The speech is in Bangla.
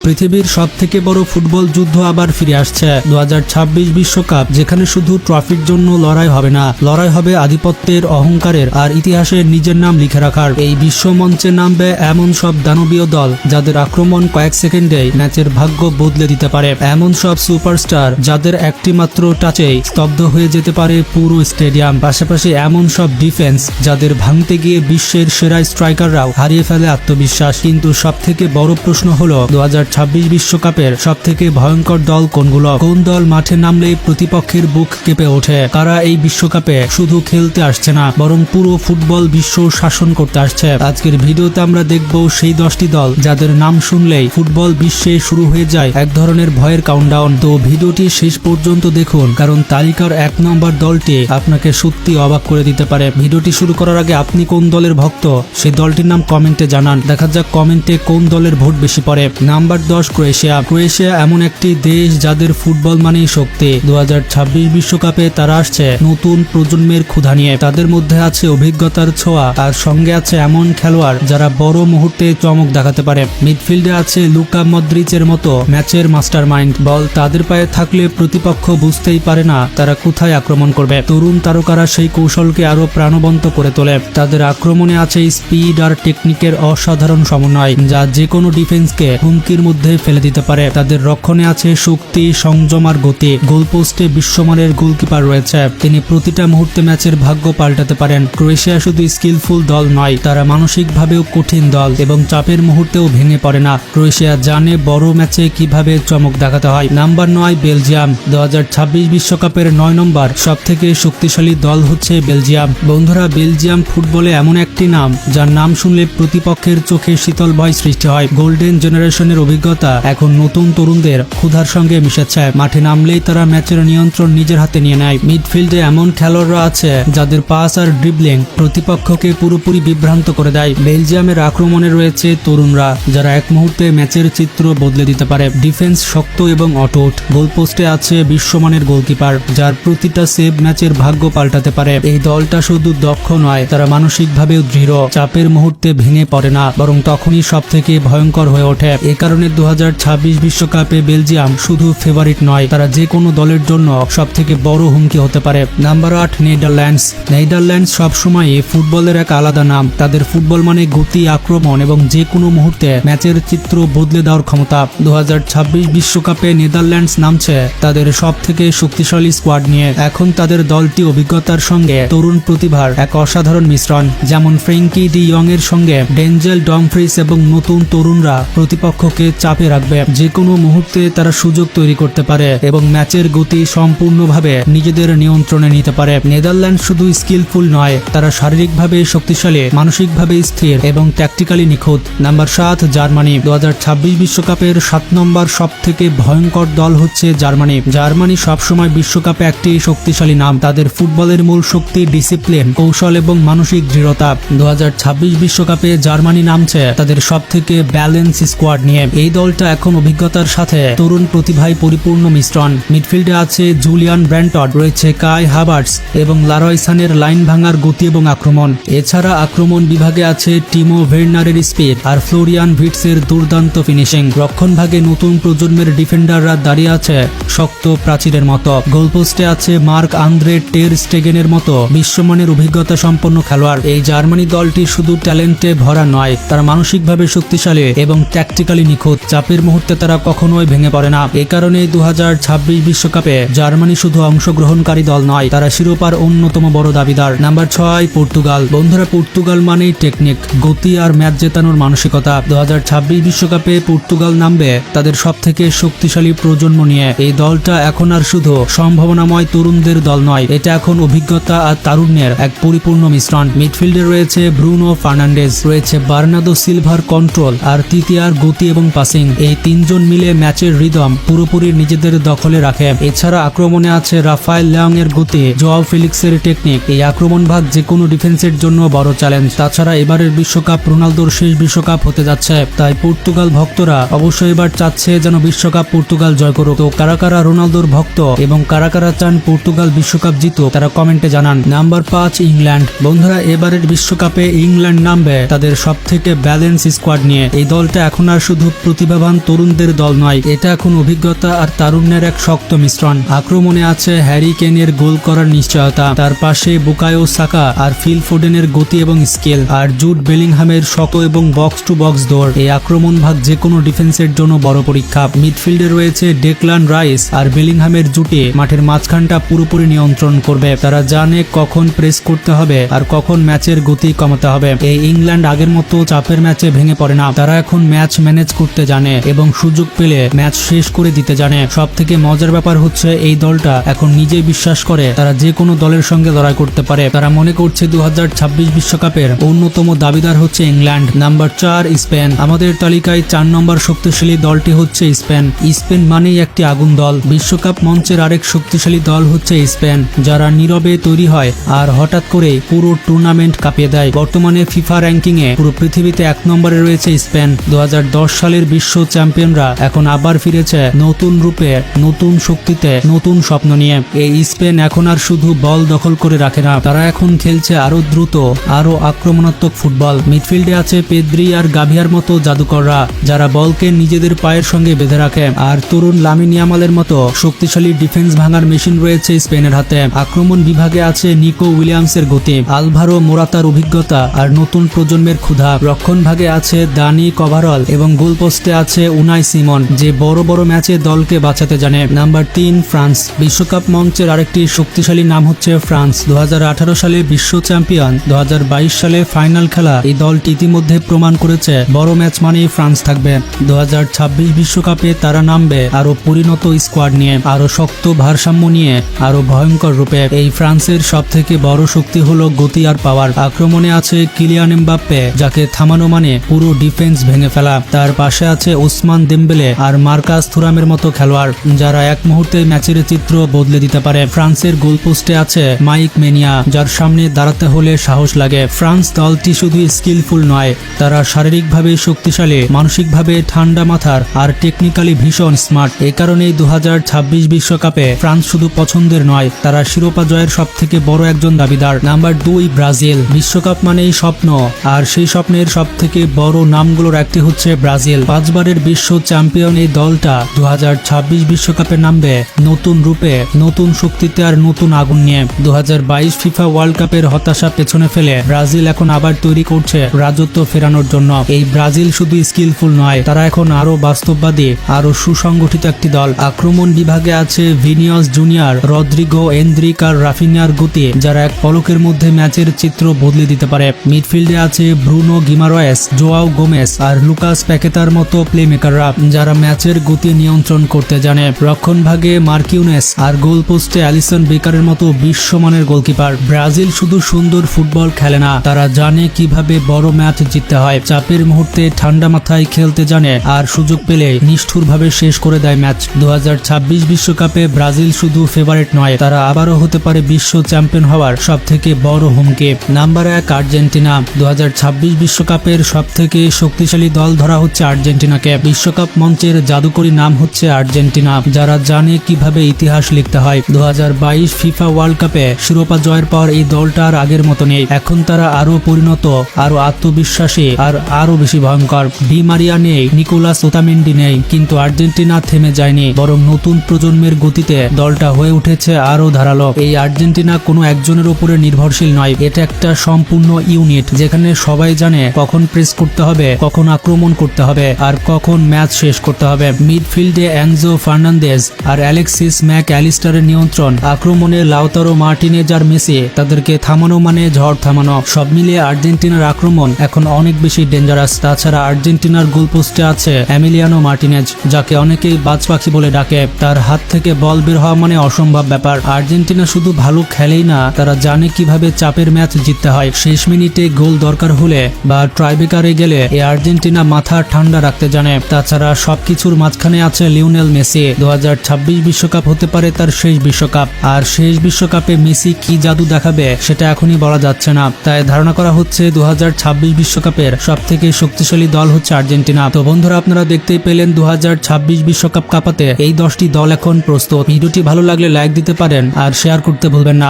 পৃথিবীর সবথেকে বড় ফুটবল যুদ্ধ আবার ফিরে আসছে 2026 বিশ্বকাপ, যেখানে শুধু ট্রফির জন্য লড়াই হবে না, লড়াই হবে আধিপত্যের, অহংকারের আর ইতিহাসের নিজের নাম লিখে রাখার। এই বিশ্ব মঞ্চে নামবে এমন সব দানবীয় দল যাদের আক্রমণ কয়েক সেকেন্ডেই ম্যাচের ভাগ্য বদলে দিতে পারে, এমন সব সুপারস্টার যাদের একটি মাত্র টাচেই স্তব্ধ হয়ে যেতে পারে পুরো স্টেডিয়াম। পাশাপাশি এমন সব ডিফেন্স যাদের ভাঙতে গিয়ে বিশ্বের সেরা স্ট্রাইকাররাও হারিয়ে ফেলে আত্মবিশ্বাস। কিন্তু সবথেকে বড় প্রশ্ন হলো 2026 বিশ্বকাপের সবথেকে ভয়ঙ্কর দল কোনগুলো? কোন দল মাঠে নামলেই প্রতিপক্ষের বুক কেঁপে ওঠে? কারা এই বিশ্বকাপে শুধু খেলতে আসছে না, বরং পুরো ফুটবল বিশ্ব শাসন করতে আসছে? আজকের ভিডিওতে আমরা দেখব সেই 10টি দল যাদের নাম শুনলেই ফুটবল বিশ্বে শুরু হয়ে যায় এক ধরনের ভয়ের কাউন্টডাউন। তো ভিডিওটি শেষ পর্যন্ত দেখুন, কারণ তালিকার 1 নম্বর দলটি আপনাকে সত্যি অবাক করে দিতে পারে। ভিডিওটি শুরু করার আগে আপনি কোন দলের ভক্ত সেই দলটির নাম কমেন্টে জানান। দেখা যাক কমেন্টে কোন দলের ভোট বেশি পড়ে। Number 10 Croatia. ক্রোয়েশিয়া এমন একটি দেশ যাদের ফুটবল মানেই শক্তি। 2026 বিশ্বকাপে তারা আসছে নতুন প্রজন্মের ক্ষুধা নিয়ে। তাদের মধ্যে আছে অভিজ্ঞতার ছোঁয়া, আর সঙ্গে আছে এমন খেলোয়াড় যারা বড় মুহূর্তে চমক দেখাতে পারে। মিডফিল্ডে আছে লুকা মদ্রিচের মতো ম্যাচের মাস্টারমাইন্ড। বল তাদের পায়ে থাকলে প্রতিপক্ষ বুঝতেই পারে না তারা কোথায় আক্রমণ করবে। তরুণ তারকারা সেই কৌশলকে আরো প্রাণবন্ত করে তোলে। তাদের আক্রমণে আছে স্পিড আর টেকনিকের অসাধারণ সমন্বয়, যা যে কোনো ডিফেন্সকে হুমকির মধ্যে ফেলে দিতে পারে। তাদের রক্ষণে আছে শক্তি, সংযম আর গতি। গোলপোস্টে বিশ্বমানের গোলকিপার রয়েছে, তিনি প্রতিটা মুহূর্তে ম্যাচের ভাগ্য পাল্টাতে পারেন। ক্রোয়েশিয়া শুধু স্কিলফুল দল নয়, তারা মানসিকভাবেও কঠিন দল এবং চাপের মুহূর্তেও ভেঙে পড়ে না। ক্রোয়েশিয়া জানে বড় ম্যাচে কিভাবে চমক দেখাতে হয়। Number 9 Belgium. 2026 বিশ্বকাপের 9 নম্বর সবথেকে শক্তিশালী দল হচ্ছে বেলজিয়াম। বন্ধুরা, বেলজিয়াম ফুটবলে এমন একটি নাম যার নাম শুনলে প্রতিপক্ষের চোখে শীতল ভয় সৃষ্টি হয়। গোল্ডেন জেনারেশনের অভিজ্ঞতা এখন নতুন তরুণদের ক্ষুধার সঙ্গে মিশেছে। মাঠে নামলেই তারা ম্যাচের নিয়ন্ত্রণ নিজের হাতে নিয়ে নেয়। মিডফিল্ডে এমন খেলোয়াড়রা আছে যাদের পাস আর ড্রিবলিং প্রতিপক্ষকে পুরোপুরি বিভ্রান্ত করে দেয়। বেলজিয়ামের আক্রমণে রয়েছে তরুণরা যারা এক মুহূর্তে ম্যাচের চিত্র বদলে দিতে পারে। ডিফেন্স শক্ত এবং অটুট। গোলপোস্টে আছে বিশ্বমানের গোলকিপার যার প্রতিটা সেভ ম্যাচের ভাগ্য পাল্টাতে পারে। এই দলটা শুধু দক্ষ নয়, তারা মানসিকভাবেও দৃঢ়। চাপের মুহূর্তে ভেঙে পড়ে না, বরং তখনই সবথেকে ভয়ঙ্কর হয়ে ওঠে। এ কারণে 2026 বিশ্বকাপে বেলজিয়াম শুধু ফেভারিট নয়, তারা যে কোনো দলের জন্য সবথেকে বড় হুমকি হতে পারে। Number 8 Netherlands. নেদারল্যান্ডস সবসময় ফুটবলের এক আলাদা নাম। তাদের ফুটবল মানে গতি, আক্রমণ এবং যে কোনো মুহূর্তে ম্যাচের চিত্র বদলে দেওয়ার ক্ষমতা। 2026 বিশ্বকাপে নেদারল্যান্ডস নামছে তাদের সবথেকে শক্তিশালী স্কোয়াড নিয়ে। এখন তাদের দলটি অভিজ্ঞতার সঙ্গে তরুণ প্রতিভার এক অসাধারণ মিশ্রণ। যেমন ফ্রেঙ্কি ডি ইয়ং এর সঙ্গে ডেঞ্জেল ডমফ্রিস এবং নতুন তরুণরা প্রতিপক্ষকে চাপে রাখবে। যে কোনো মুহূর্তে তারা সুযোগ তৈরি করতে পারে এবং ম্যাচের গতি সম্পূর্ণভাবে নিজেদের নিয়ন্ত্রণে নিতে পারে। নেদারল্যান্ড শুধু স্কিলফুল নয়, তারা শারীরিকভাবে শক্তিশালী, মানসিকভাবে স্থির এবং ট্যাকটিক্যালি নিখুঁত। Number 7 Germany. 2026 বিশ্বকাপের 7 নম্বর সবথেকে ভয়ঙ্কর দল হচ্ছে জার্মানি। জার্মানি সবসময় বিশ্বকাপে একটি শক্তিশালী নাম। তাদের ফুটবলের মূল শক্তি ডিসিপ্লিন, কৌশল এবং মানসিক দৃঢ়তা। 2026 বিশ্বকাপে জার্মানি নামছে তাদের সবথেকে ব্যালেন্স স্কোয়াড নিয়ে। এই দলটা এখন অভিজ্ঞতার সাথে তরুণ প্রতিভায় পরিপূর্ণ মিশ্রণ। মিডফিল্ডে আছে জুলিয়ান ব্র্যান্টড, রয়েছে কাই হাভার্টস এবং লারয় সানের লাইন ভাঙার গতি এবং আক্রমণ। এছাড়া আক্রমণ বিভাগে আছে টিমো ভের্নারের স্পিড আর ফ্লোরিয়ান ভিটসের দুর্দান্ত ফিনিশিং। রক্ষণ ভাগে নতুন প্রজন্মের ডিফেন্ডাররা দাঁড়িয়ে আছে শক্ত প্রাচীরের মতো। গোলপোস্টে আছে মার্ক আন্দ্রে টের স্টেগেনের মতো বিশ্বমানের অভিজ্ঞতা সম্পন্ন খেলোয়াড়। এই জার্মানি দলটি শুধু ট্যালেন্টে ভরা নয়, তারা মানসিকভাবে শক্তিশালী এবং ট্যাকটিক্যালি নিখুঁত। চাপের মুহূর্তে তারা কখনোই ভেঙে পড়ে না। এ কারণে 2026 বিশ্বকাপে জার্মানি শুধু অংশগ্রহণকারী দল নয়, তারা শিরোপার অন্যতম বড় দাবিদার। Number 6 Portugal. বন্ধুরা, পর্তুগাল মানেই টেকনিক, গতি আর ম্যাচ জেতানোর মানসিকতা। 2026 বিশ্বকাপে পর্তুগাল নামবে তাদের সবথেকে শক্তিশালী প্রজন্ম নিয়ে। এই দলটা এখন আর শুধু সম্ভাবনাময় তরুণদের দল নয়, এটা এখন অভিজ্ঞতা আর তারুণ্যের এক পরিপূর্ণ মিশ্রণ। মিডফিল্ডে রয়েছে ব্রুনো ফার্নান্ডেজ, রয়েছে বার্নার্দো সিলভার কন্ট্রোল আর তৃতীয়ার গতি এবং পাসিং। এই তিনজন মিলে ম্যাচের রিদম পুরোপুরি নিজেদের দখলে রাখে। এছাড়া আক্রমণে আছে রাফায়েল লিয়াং এর গতি, জোয়াও ফেলিক্সের টেকনিক। এই আক্রমণ ভাগ যে কোনো ডিফেন্সের জন্য বড় চ্যালেঞ্জ। তাছাড়া এবারের বিশ্বকাপ রোনালদোর শেষ বিশ্বকাপ হতে যাচ্ছে, তাই পর্তুগাল ভক্তরা অবশ্যই এবার চাচ্ছে যেন বিশ্বকাপ পর্তুগাল জয় করুক। তো কারা কারা রোনালদোর ভক্ত এবং কারা কারা চান পর্তুগাল বিশ্বকাপ জিতুক তারা কমেন্টে জানান। Number 5 England. বন্ধুরা, এবারের বিশ্বকাপে ইংল্যান্ড নামবে তাদের সবথেকে ব্যালেন্স স্কোয়াড নিয়ে। এই দলটা এখন আর শুধু প্রতিভাবান তরুণদের দল নয়, এটা এখন অভিজ্ঞতা আর তারুণ্যের এক শক্ত মিশ্রণ। আক্রমণে আছে হ্যারি কেনের গোল করার নিশ্চয়তা, তার পাশে বুকায়ো সাকা আর ফিল ফোডেনের গতি এবং স্কিল, আর জুড বেলিংহামের শক্ত এবং বক্স টু বক্স দৌড়। এই আক্রমণ ভাগ যে কোনো ডিফেন্সের জন্য বড় পরীক্ষা। মিডফিল্ডে রয়েছে ডেকলান রাইস আর বেলিংহামের জুটে মাঠের মাঝখানটা পুরোপুরি নিয়ন্ত্রণ করবে। তারা জানে কখন প্রেস করতে হবে আর কখন ম্যাচের গতি কমাতে হবে। এই ইংল্যান্ড আগের মতো চাপের ম্যাচে ভেঙে পড়ে না, তারা এখন ম্যাচ ম্যানেজ করতে জানে এবং সুযোগ পেলে ম্যাচ শেষ করে দিতে জানে। সব থেকে মজার ব্যাপার হচ্ছে এই দলটা এখন নিজেই বিশ্বাস করে তারা যে কোনো দলের সঙ্গে লড়াই করতে পারে। তারা মনে করছে 2026 বিশ্বকাপের অন্যতম দাবিদার হচ্ছে ইংল্যান্ড। Number 4 Spain. আমাদের তালিকায় 4 নম্বর শক্তিশালী দলটি হচ্ছে স্পেন। স্পেন মানেই একটি আগুন দল। বিশ্বকাপ মঞ্চের আরেক শক্তিশালী দল হচ্ছে স্পেন, যারা নীরবে তৈরি হয় আর হঠাৎ করে পুরো টুর্নামেন্ট কাঁপিয়ে দেয়। বর্তমানে ফিফা র্যাঙ্কিং এ পুরো পৃথিবীতে 1 নম্বরে রয়েছে স্পেন। 2010 সালের বিশ্ব চ্যাম্পিয়নরা এখন আবার ফিরেছে নতুন রূপে, নতুন শক্তিতে, নতুন স্বপ্ন নিয়ে। এই স্পেন এখন আর শুধু বল দখল করে রাখে না, তারা এখন খেলছে আরো দ্রুত, আরো আক্রমণাত্মক ফুটবল। মিডফিল্ডে আছে পেদ্রি আর গাভিয়ার মতো জাদুকররা, যারা বলকে নিজেদের পায়ের সঙ্গে বেঁধে রাখে। আর তরুণ লামিন ইয়ামালের মতো শক্তিশালী ডিফেন্স ভাঙার মেশিন রয়েছে স্পেনের হাতে। আক্রমণ বিভাগে আছে নিকো উইলিয়ামসের গতি, আলভারো মোরাতার অভিজ্ঞতা আর নতুন প্রজন্মের ক্ষুধা। রক্ষণ ভাগে আছে দানি কভারল এবং গোলপোস্টে আছে উনাই সিমন, যে বড় বড় ম্যাচে দলকে বাঁচাতে জানে। Number 3 France. বিশ্বকাপ মঞ্চের আরেকটি শক্তিশালী নাম হচ্ছে ফ্রান্স। 2018 সালে বিশ্ব চ্যাম্পিয়ন, 2022 সালে ফাইনাল খেলা এই দলটি ইতিমধ্যে প্রমাণ করেছে বড় ম্যাচ মানেই ফ্রান্স থাকবে। 2026 বিশ্বকাপে তারা নামবে আরো পরিণত স্কোয়াড নিয়ে, আরো শক্ত ভারসাম্য নিয়ে, আরো ভয়ঙ্কর রূপে। এই ফ্রান্সের সব থেকে বড় শক্তি হলো গতি আর পাওয়ার। আক্রমণে আছে কিলিয়ান এমবাপ্পে, যাকে থামানো মানে পুরো ডিফেন্স ভেঙে ফেলা। তার পাশে আছে ওসমান দেমবেলে আর মার্কাস থুরামের মতো খেলোয়াড়, যারা এক মুহূর্তে ম্যাচের চিত্র বদলে দিতে পারে। ফ্রান্সের গোলপোস্টে আছে মাইক মেনিয়া, যার সামনে দাঁড়াতে হলে সাহস লাগে। ফ্রান্স দলটি শুধু স্কিলফুল নয়, তারা শারীরিকভাবে শক্তিশালী, মানসিকভাবে ঠান্ডা মাথার আর টেকনিক্যালি ভীষণ স্মার্ট। এই কারণেই 2026 বিশ্বকাপে ফ্রান্স শুধু পছন্দের নয়, তারা শিরোপা জয়ের সব থেকে বড় একজন দাবিদার। Number 2 Brazil. বিশ্বকাপ মানেই স্বপ্ন, আর সেই স্বপ্নের সব থেকে বড় নামগুলোর একটি হচ্ছে ব্রাজিল। 5 বারের বিশ্ব চ্যাম্পিয়ন এই দলটা 2026 বিশ্বকাপে নামবে নতুন রূপে, নতুন শক্তিতে আর নতুন আগুন নিয়ে। 2022 ফিফা ওয়ার্ল্ড কাপের হতাশা পেছনে ফেলে ব্রাজিল এখন আবার তৈরি করছে রাজত্ব ফেরানোর জন্য। এই ব্রাজিল শুধু স্কিলফুল নয়, তারা এখন আরো বাস্তববাদী, আরো সুসংগঠিত একটি দল। আক্রমণ বিভাগে আছে ভিনিয়াস জুনিয়র, রদ্রিগো, এন্দ্রিক আর রাফিনিয়ার গতি, যারা এক পলকের মধ্যে ম্যাচের চিত্র বদলে দিতে পারে। মিডফিল্ডে আছে ব্রুনো গিমারয়েস, জোয়াও গোমেস আর লুকাস প্যাকেতার মতো প্লেমেকাররা, যারা ম্যাচের গতি নিয়ন্ত্রণ করতে জানে। রক্ষণ ভাগে মার্কিউনেস আর গোল পোস্টে অ্যালিসন বেকারের মতো বিশ্বমানের গোলকিপার। ব্রাজিল শুধু সুন্দর ফুটবল খেলে না, তারা জানে কিভাবে বড় ম্যাচ জিততে হয়। চাপের মুহূর্তে ঠান্ডা মাথায় খেলতে জানে আর সুযোগ পেলে নিষ্ঠুরভাবে শেষ করে দেয় ম্যাচ। 2026 বিশ্বকাপে ব্রাজিল শুধু ফেভারিট নয়, তারা আবারও হতে পারে বিশ্ব চ্যাম্পিয়ন হওয়ার সব থেকে বড় হুমকি। Number 1 Argentina. 2026 বিশ্বকাপের সব থেকে শক্তিশালী দল ধরা হচ্ছে আর্জেন্টিনাকে। বিশ্বকাপ মঞ্চের জাদুকরী নাম হচ্ছে আর্জেন্টিনা, যারা জানে কিভাবে ইতিহাস লিখতে হয়। 2022 ফিফা ওয়ার্ল্ড কাপে শিরোপা জয়ের পর এই দলটা আর আগের মতো নেই। এখন তারা আরো পরিণত, আরো আত্মবিশ্বাসী আর আরো বেশি ভয়ঙ্কর। ডি মারিয়া নেই, নিকোলাস ওতামেন্ডি নেই, কিন্তু আর্জেন্টিনা থেমে যায়নি, বরং নতুন প্রজন্মের গতিতে দলটা হয়ে উঠেছে আরো ধারালো। এই আর্জেন্টিনা কোনো একজনের উপরে নির্ভরশীল নয়, এটা একটা সম্পূর্ণ ইউনিট, যেখানে সবাই জানে কখন প্রেস করতে হবে, কখন আক্রমণ করতে হবে আর কখন ম্যাচ শেষ করতে হবে। মিডফিল্ডে এনজো ফার্নান্দেজ আর অ্যালেক্সিস ম্যাক অ্যালিস্টারের নিয়ন্ত্রণ। আক্রমণে লাউতারো মার্টিনেজ আর মেসি, তাদেরকে থামানো মানে ঝড় থামানো। সব মিলিয়ে আর্জেন্টিনার আক্রমণ এখন অনেক বেশি ডেঞ্জারাস। তাছাড়া আর্জেন্টিনার গোলপোস্টে আছে এমিলিয়ানো মার্টিনেজ, যাকে অনেকেই বাজ পাখি বলে ডাকে। তার হাত থেকে বল বের হওয়া মানে অসম্ভব ব্যাপার। আর্জেন্টিনা শুধু ভালো খেলেই না, তারা জানে কিভাবে চাপের ম্যাচ জিততে হয়। শেষ মিনিটে গোল দরকার হলে বা ট্রাইবেকারে গেলে এই আর্জেন্টিনা মাথা ঠান্ডা রাখতে জানে। তাছাড়া সবকিছুর মাঝখানে আছে লিওনেল মেসি। 2026 বিশ্বকাপ হতে পারে তার শেষ বিশ্বকাপ, আর শেষ বিশ্বকাপে মেসি কি জাদু দেখাবে সেটা এখনই বলা যাচ্ছে না। তাই ধারণা করা হচ্ছে 2026 বিশ্বকাপের সব থেকে শক্তিশালী দল হচ্ছে আর্জেন্টিনা। তো বন্ধুরা, আপনারা দেখতেই পেলেন 2026 বিশ্বকাপ কাঁপাতে এই 10টি দল এখন প্রস্তুত। ভিডিওটি ভালো লাগলে লাইক দিতে পারেন আর শেয়ার করতে ভুলবেন না।